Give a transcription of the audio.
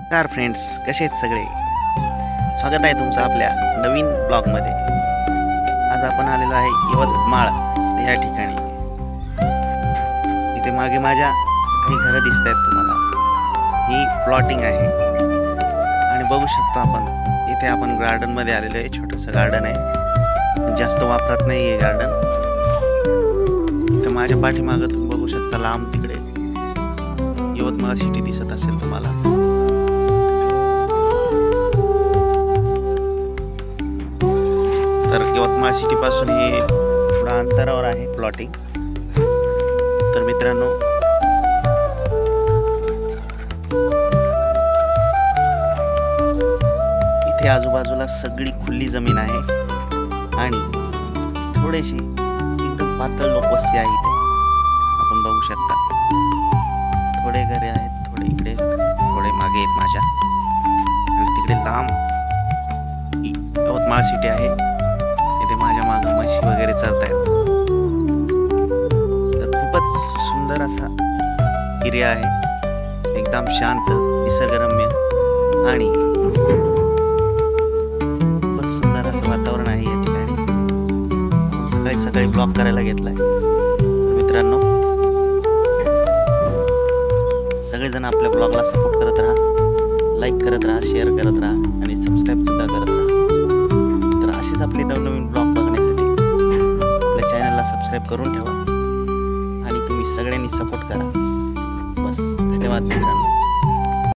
नमस्कार फ्रेंड्स, कसे आहेत सगळे? स्वागत आहे तुमचं आपल्या नवीन ब्लॉगमध्ये। आज आपण आलेलो आहे यवतमाळ या ठिकाणी। इथे मागे माझ्या काही घरं दिसत आहेत तुम्हाला। ही प्लॉटिंग आहे आणि बघू शकतो आपण इथे आपण गार्डन मध्ये आलेलो आहे। छोटंसं गार्डन आहे, जास्त वापरत नाही आहे गार्डन। इथे माझ्या पाठीमागे तुम्ही बघू शकता लांब तिकडे यवतमाळ सिटी दिसत असेल तुम्हाला। तर यवतमाळ सिटी पासून हे थोडा अंतरावर आहे प्लॉटिंग। तर मित्रांनो, इथे आजूबाजूला सगळी खुली जमीन आहे आणि थोडेसे एकदम पातळ लोकवस्ती आहे इथे। आपण बघू शकता थोडे घरे आहेत, थोडे इकडे, थोडे मागे आहेत माझ्या, आणि तिकडे लांब यवतमाळ सिटी आहे। इथे माझ्या मागे म्हशी वगैरे चरतायत। तर खूपच सुंदर असा एरिया आहे, एकदम शांत, निसर्गरम्य आणि खूपच सुंदर असं वातावरण आहे या ठिकाणी। सकाळी सकाळी ब्लॉग करायला घेतलाय। मित्रांनो, सगळेजण आपल्या ब्लॉगला सपोर्ट करत राहा, लाईक करत राहा, शेअर करत राहा आणि सबस्क्राईब सुद्धा करत राहा। तर असेच आपले नवनवीन ब्लॉग बघण्यासाठी आपल्या चॅनलला सबस्क्राईब करून ठेवा आणि तुम्ही सगळ्यांनी सपोर्ट करा। बस, धन्यवाद मित्रांनो।